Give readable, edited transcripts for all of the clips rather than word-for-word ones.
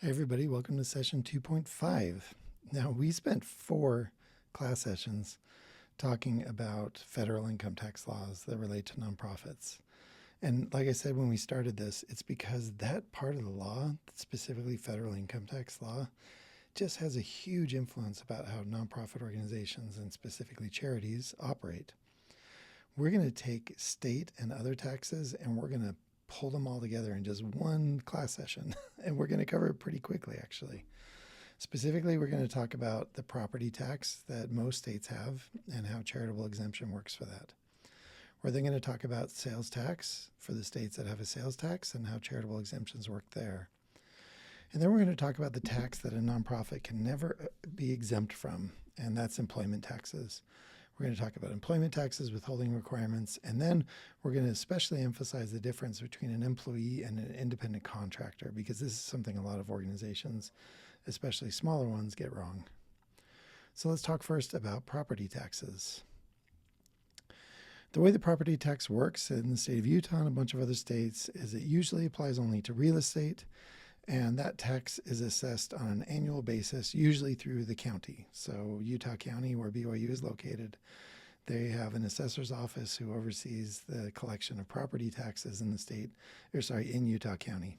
Hey everybody, welcome to session 2.5. Now, we spent 4 class sessions talking about federal income tax laws that relate to nonprofits. And like I said when we started this, it's because that part of the law, specifically federal income tax law, just has a huge influence about how nonprofit organizations and specifically charities operate. We're going to take state and other taxes and we're going to pull them all together in just one class session. And we're going to cover it pretty quickly, actually. Specifically, we're going to talk about the property tax that most states have and how charitable exemption works for that. We're then going to talk about sales tax for the states that have a sales tax and how charitable exemptions work there. And then we're going to talk about the tax that a nonprofit can never be exempt from, and that's employment taxes. We're going to talk about employment taxes, withholding requirements, and then we're going to especially emphasize the difference between an employee and an independent contractor, because this is something a lot of organizations, especially smaller ones, get wrong. So let's talk first about property taxes. The way the property tax works in the state of Utah and a bunch of other states is it usually applies only to real estate, and that tax is assessed on an annual basis, usually through the county. So Utah County, where BYU is located, they have an assessor's office who oversees the collection of property taxes in the state, in Utah County.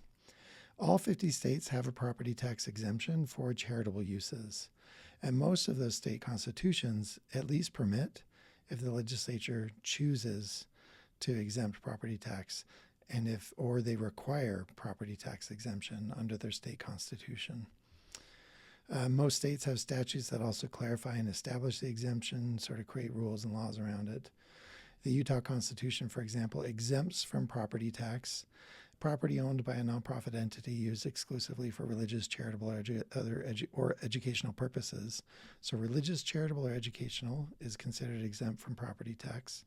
All 50 states have a property tax exemption for charitable uses. And most of those state constitutions at least permit, if the legislature chooses to exempt property tax, or they require property tax exemption under their state constitution. Most states have statutes that also clarify and establish the exemption, sort of create rules and laws around it. The Utah Constitution, for example, exempts from property tax property owned by a nonprofit entity used exclusively for religious, charitable, or educational purposes. So religious, charitable, or educational is considered exempt from property tax.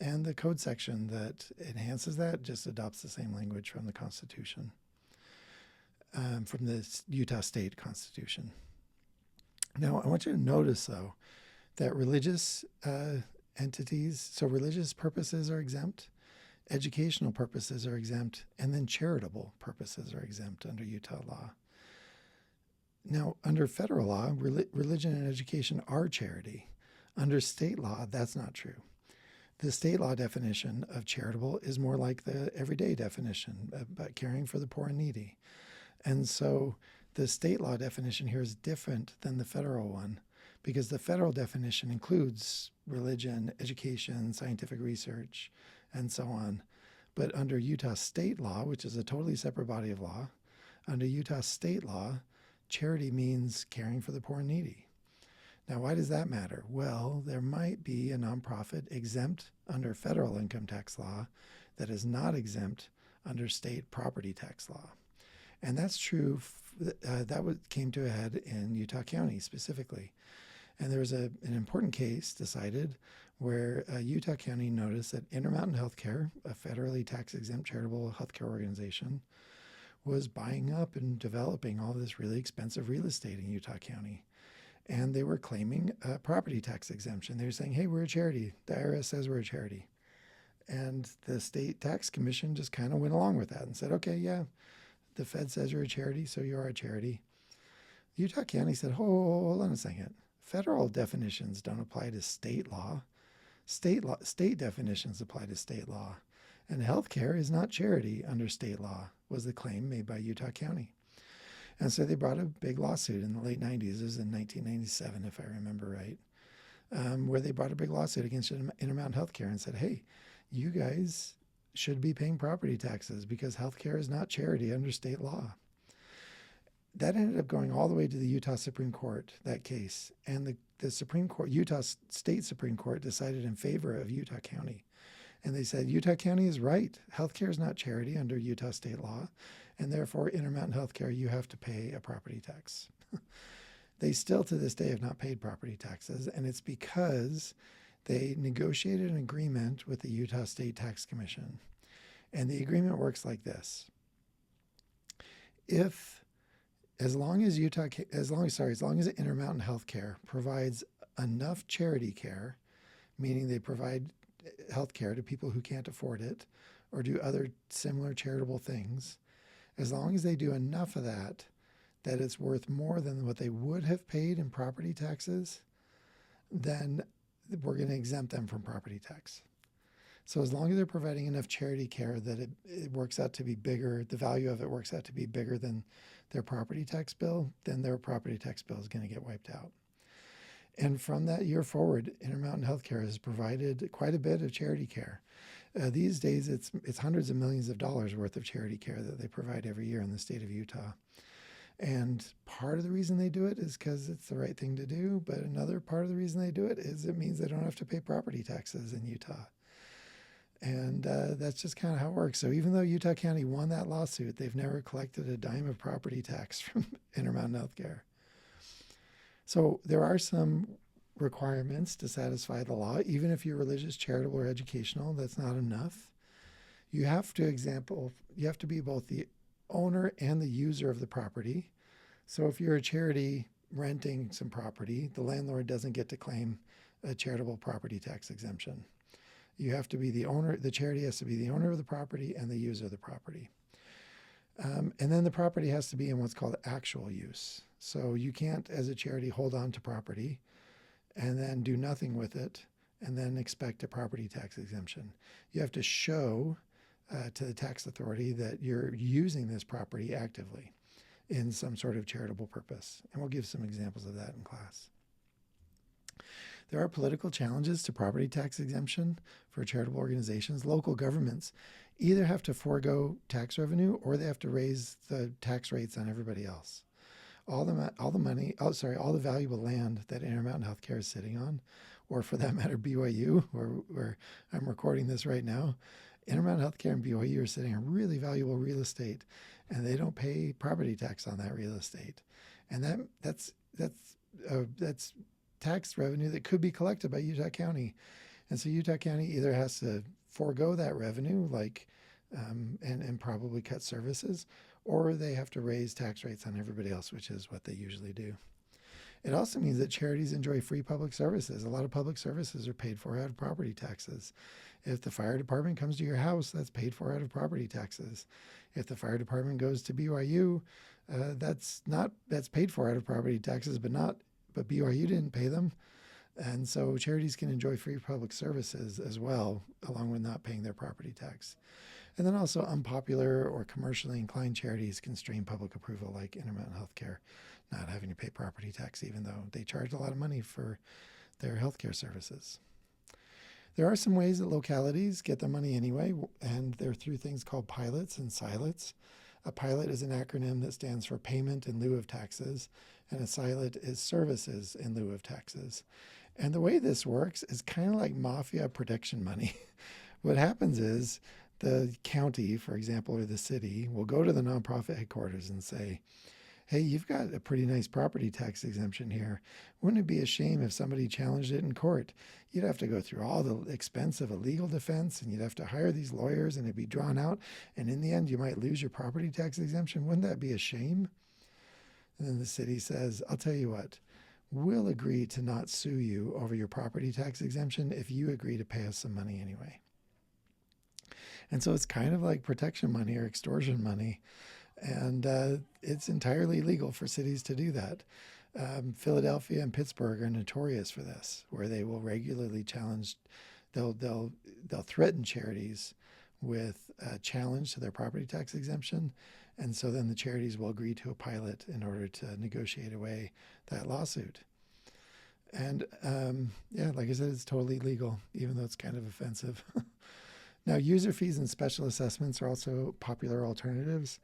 And the code section that enhances that just adopts the same language from the Constitution, from the Utah State Constitution. Now, I want you to notice, though, that religious entities, so religious purposes are exempt, educational purposes are exempt, and then charitable purposes are exempt under Utah law. Now, under federal law, religion and education are charity. Under state law, that's not true. The state law definition of charitable is more like the everyday definition about caring for the poor and needy. And so the state law definition here is different than the federal one because the federal definition includes religion, education, scientific research, and so on. But under Utah state law, which is a totally separate body of law, under Utah state law, charity means caring for the poor and needy. Now, why does that matter? Well, there might be a nonprofit exempt under federal income tax law that is not exempt under state property tax law. And that's true. Came to a head in Utah County specifically. And there was an important case decided where Utah County noticed that Intermountain Healthcare, a federally tax-exempt charitable healthcare organization, was buying up and developing all this really expensive real estate in Utah County. And they were claiming a property tax exemption. They were saying, hey, we're a charity. The IRS says we're a charity. And the state tax commission just kind of went along with that and said, okay, yeah, the Fed says you're a charity, so you are a charity. Utah County said, hold on a second. Federal definitions don't apply to state law. State definitions apply to state law. And healthcare is not charity under state law, was the claim made by Utah County. And so they brought a big lawsuit in the late 90s. It was in 1997, if I remember right, where they brought a big lawsuit against Intermountain Healthcare and said, hey, you guys should be paying property taxes because healthcare is not charity under state law. That ended up going all the way to the Utah Supreme Court, that case. And the Supreme Court, Utah State Supreme Court, decided in favor of Utah County. And they said, Utah County is right. Healthcare is not charity under Utah state law. And therefore, Intermountain Healthcare, you have to pay a property tax. They still, to this day, have not paid property taxes. And it's because they negotiated an agreement with the Utah State Tax Commission. And the agreement works like this. As long as Intermountain Healthcare provides enough charity care, meaning they provide health care to people who can't afford it or do other similar charitable things, as long as they do enough of that, that it's worth more than what they would have paid in property taxes, then we're going to exempt them from property tax. So as long as they're providing enough charity care that it works out to be bigger, the value of it works out to be bigger than their property tax bill, then their property tax bill is going to get wiped out. And from that year forward, Intermountain Healthcare has provided quite a bit of charity care. These days, it's hundreds of millions of dollars worth of charity care that they provide every year in the state of Utah. And part of the reason they do it is because it's the right thing to do. But another part of the reason they do it is it means they don't have to pay property taxes in Utah. And that's just kind of how it works. So even though Utah County won that lawsuit, they've never collected a dime of property tax from Intermountain Healthcare. So there are some requirements to satisfy the law. Even if you're religious, charitable, or educational, that's not enough. You have to be both the owner and the user of the property. So if you're a charity renting some property, the landlord doesn't get to claim a charitable property tax exemption. You have to be the owner, the charity has to be the owner of the property and the user of the property. And then the property has to be in what's called actual use. So you can't, as a charity, hold on to property and then do nothing with it and then expect a property tax exemption. You have to show to the tax authority that you're using this property actively in some sort of charitable purpose. And we'll give some examples of that in class. There are political challenges to property tax exemption for charitable organizations. Local governments either have to forego tax revenue or they have to raise the tax rates on everybody else. All the valuable land that Intermountain Healthcare is sitting on, or for that matter, BYU, where I'm recording this right now, Intermountain Healthcare and BYU are sitting on really valuable real estate, and they don't pay property tax on that real estate, and that's tax revenue that could be collected by Utah County, and so Utah County either has to forego that revenue, and probably cut services, or they have to raise tax rates on everybody else, which is what they usually do. It also means that charities enjoy free public services. A lot of public services are paid for out of property taxes. If the fire department comes to your house, that's paid for out of property taxes. If the fire department goes to BYU, that's paid for out of property taxes, but BYU didn't pay them. And so charities can enjoy free public services as well, along with not paying their property tax. And then also unpopular or commercially inclined charities can strain public approval, like Intermountain Healthcare, not having to pay property tax, even though they charge a lot of money for their healthcare services. There are some ways that localities get their money anyway, and they're through things called pilots and silots. A pilot is an acronym that stands for payment in lieu of taxes, and a silot is services in lieu of taxes. And the way this works is kind of like mafia protection money. What happens is the county, for example, or the city will go to the nonprofit headquarters and say, hey, you've got a pretty nice property tax exemption here. Wouldn't it be a shame if somebody challenged it in court? You'd have to go through all the expense of a legal defense, and you'd have to hire these lawyers, and it'd be drawn out. And in the end, you might lose your property tax exemption. Wouldn't that be a shame? And then the city says, I'll tell you what, we'll agree to not sue you over your property tax exemption if you agree to pay us some money anyway. And so it's kind of like protection money or extortion money. And it's entirely legal for cities to do that. Philadelphia and Pittsburgh are notorious for this, where they will regularly challenge, they'll threaten charities with a challenge to their property tax exemption. And so then the charities will agree to a pilot in order to negotiate away that lawsuit. And like I said, it's totally legal, even though it's kind of offensive. Now, user fees and special assessments are also popular alternatives.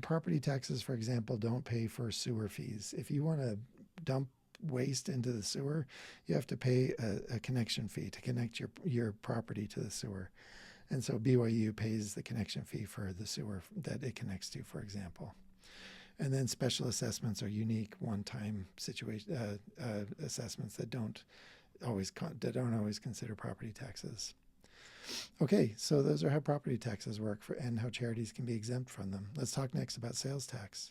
Property taxes, for example, don't pay for sewer fees. If you want to dump waste into the sewer, you have to pay a connection fee to connect your property to the sewer. And so BYU pays the connection fee for the sewer that it connects to, for example. And then special assessments are unique one-time situation assessments that don't always consider property taxes. Okay, so those are how property taxes work and how charities can be exempt from them. Let's talk next about sales tax.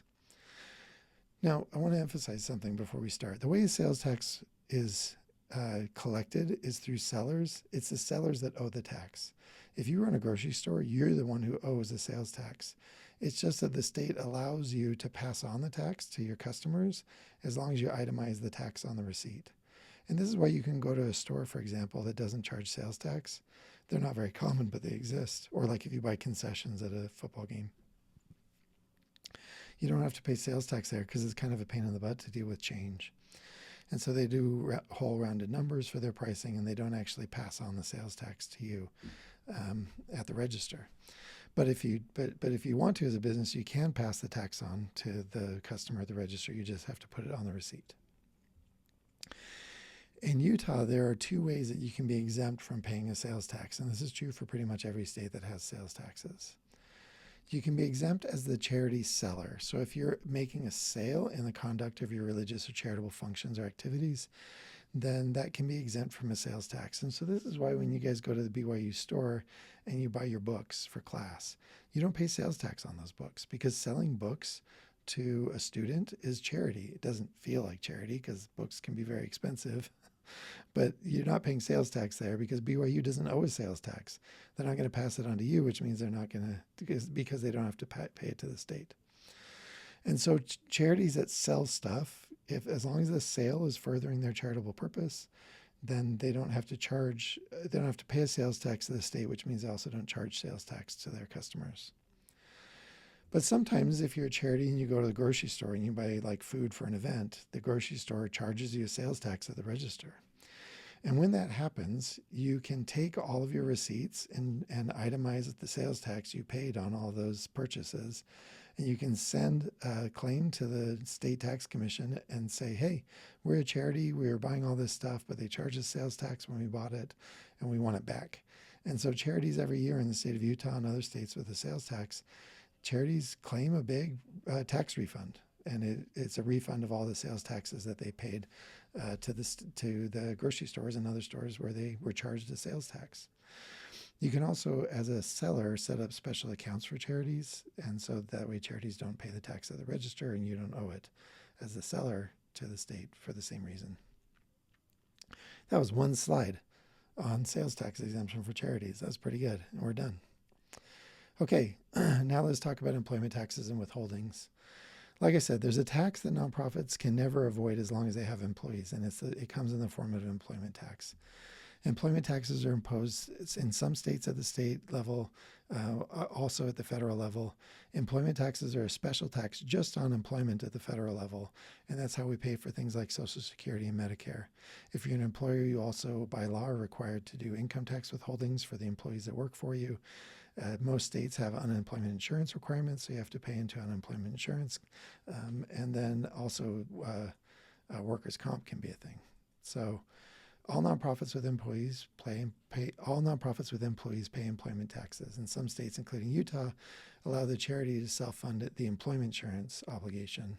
Now, I want to emphasize something before we start. The way a sales tax is collected is through sellers. It's the sellers that owe the tax. If you run a grocery store, you're the one who owes the sales tax. It's just that the state allows you to pass on the tax to your customers as long as you itemize the tax on the receipt. And this is why you can go to a store, for example, that doesn't charge sales tax. They're not very common, but they exist. Or like if you buy concessions at a football game. You don't have to pay sales tax there because it's kind of a pain in the butt to deal with change. And so they do whole rounded numbers for their pricing, and they don't actually pass on the sales tax to you at the register. But if you want to as a business, you can pass the tax on to the customer at the register. You just have to put it on the receipt. In Utah, there are two ways that you can be exempt from paying a sales tax, and this is true for pretty much every state that has sales taxes. You can be exempt as the charity seller. So if you're making a sale in the conduct of your religious or charitable functions or activities, then that can be exempt from a sales tax. And so this is why when you guys go to the BYU store and you buy your books for class, you don't pay sales tax on those books, because selling books to a student is charity. It doesn't feel like charity because books can be very expensive, but you're not paying sales tax there because BYU doesn't owe a sales tax. They're not going to pass it on to you, which means they're not going to, because they don't have to pay it to the state. And so charities that sell stuff, as long as the sale is furthering their charitable purpose, then they don't have to pay a sales tax to the state, which means they also don't charge sales tax to their customers. But sometimes if you're a charity and you go to the grocery store and you buy like food for an event, the grocery store charges you a sales tax at the register. And when that happens, you can take all of your receipts and itemize the sales tax you paid on all those purchases. And you can send a claim to the state tax commission and say, hey, we're a charity, we were buying all this stuff, but they charged us sales tax when we bought it and we want it back. And so charities every year in the state of Utah and other states with a sales tax, charities claim a big tax refund, and it's a refund of all the sales taxes that they paid to the grocery stores and other stores where they were charged a sales tax. You can also, as a seller, set up special accounts for charities, and so that way charities don't pay the tax at the register and you don't owe it as the seller to the state for the same reason. That was one slide on sales tax exemption for charities. That's pretty good, and we're done. Okay, now let's talk about employment taxes and withholdings. Like I said, there's a tax that nonprofits can never avoid as long as they have employees, and it comes in the form of an employment tax. Employment taxes are imposed in some states at the state level, also at the federal level. Employment taxes are a special tax just on employment at the federal level, and that's how we pay for things like Social Security and Medicare. If you're an employer, you also, by law, are required to do income tax withholdings for the employees that work for you. Most states have unemployment insurance requirements, so you have to pay into unemployment insurance. And then also workers' comp can be a thing. So all nonprofits with employees pay employment taxes. And some states, including Utah, allow the charity to self-fund the employment insurance obligation.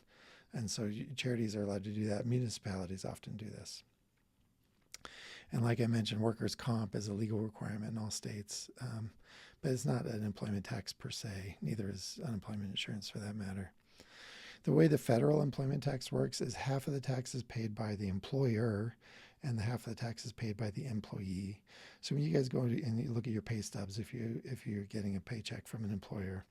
And so charities are allowed to do that. Municipalities often do this. And like I mentioned, workers' comp is a legal requirement in all states, but it's not an employment tax per se. Neither is unemployment insurance for that matter. The way the federal employment tax works is half of the tax is paid by the employer and the half of the tax is paid by the employee. So when you guys go and you look at your pay stubs, if you're getting a paycheck from an employer,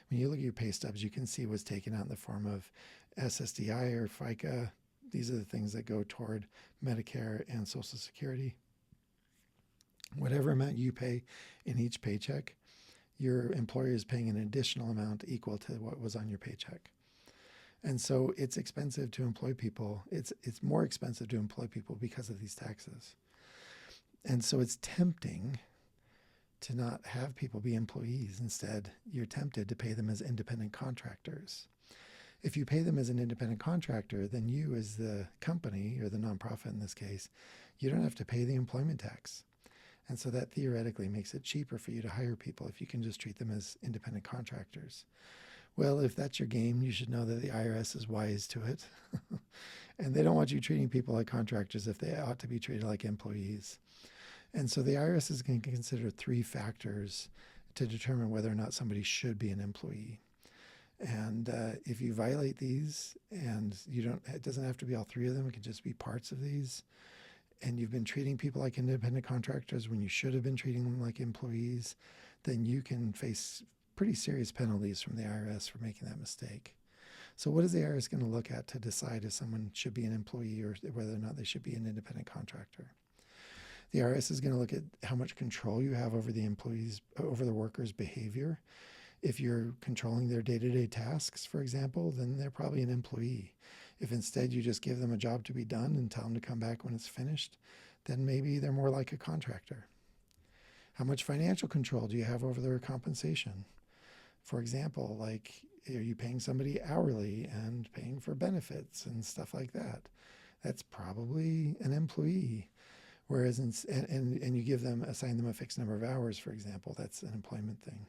when you look at your pay stubs, you can see what's taken out in the form of SSDI or FICA. These are the things that go toward Medicare and Social Security. Whatever amount you pay in each paycheck, your employer is paying an additional amount equal to what was on your paycheck. And so it's expensive to employ people. It's more expensive to employ people because of these taxes. And so it's tempting to not have people be employees. Instead, you're tempted to pay them as independent contractors. If you pay them as an independent contractor, then you as the company, or the nonprofit in this case, you don't have to pay the employment tax. And so that theoretically makes it cheaper for you to hire people if you can just treat them as independent contractors. Well, if that's your game, you should know that the IRS is wise to it. And they don't want you treating people like contractors if they ought to be treated like employees. And so the IRS is going to consider 3 factors to determine whether or not somebody should be an employee. And if you violate these, and it doesn't have to be all 3 of them, it can just be parts of these, and you've been treating people like independent contractors when you should have been treating them like employees, then you can face pretty serious penalties from the IRS for making that mistake. So what is the IRS going to look at to decide if someone should be an employee or whether or not they should be an independent contractor? The IRS is going to look at how much control you have over the worker's behavior. If you're controlling their day-to-day tasks, for example, then they're probably an employee. If instead you just give them a job to be done and tell them to come back when it's finished, then maybe they're more like a contractor. How much financial control do you have over their compensation? For example, like, are you paying somebody hourly and paying for benefits and stuff like that? That's probably an employee. Whereas, and you assign them a fixed number of hours, for example, that's an employment thing.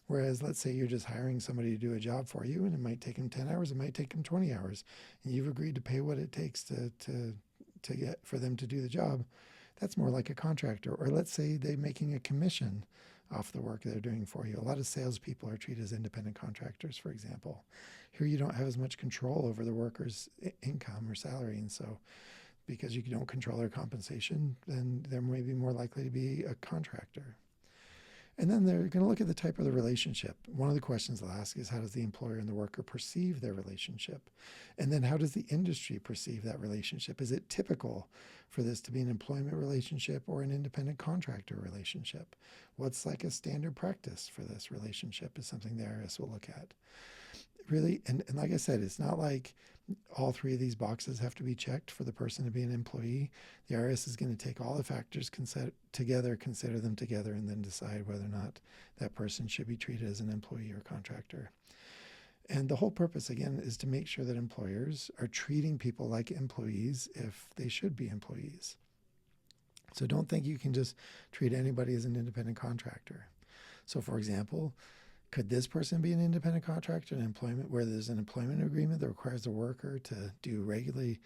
Whereas, let's say you're just hiring somebody to do a job for you, and it might take them 10 hours, it might take them 20 hours, and you've agreed to pay what it takes to get for them to do the job. That's more like a contractor. Or let's say they're making a commission off the work they're doing for you. A lot of salespeople are treated as independent contractors, for example. Here you don't have as much control over the worker's income or salary, and so because you don't control their compensation, then they're maybe more likely to be a contractor. And then they're going to look at the type of the relationship. One of the questions they'll ask is, how does the employer and the worker perceive their relationship? And then how does the industry perceive that relationship? Is it typical for this to be an employment relationship or an independent contractor relationship? What's like a standard practice for this relationship is something the IRS will look at. Really, and like I said, it's not like all three of these boxes have to be checked for the person to be an employee. The IRS is going to take all the factors together, consider them together, and then decide whether or not that person should be treated as an employee or contractor. And the whole purpose, again, is to make sure that employers are treating people like employees if they should be employees. So don't think you can just treat anybody as an independent contractor. So, for example, could this person be an independent contractor in employment where there's an employment agreement that requires the worker to do regularly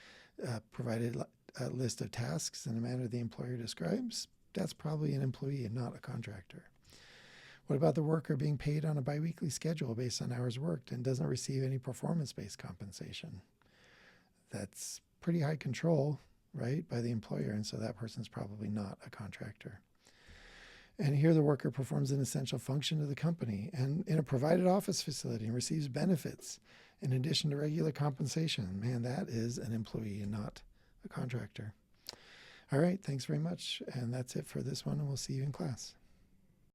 provided a list of tasks in a manner the employer describes? That's probably an employee and not a contractor. What about the worker being paid on a biweekly schedule based on hours worked and doesn't receive any performance-based compensation? That's pretty high control, right, by the employer, and so that person's probably not a contractor. And here the worker performs an essential function to the company and in a provided office facility and receives benefits in addition to regular compensation. Man, that is an employee and not a contractor. All right, thanks very much. And that's it for this one, and we'll see you in class.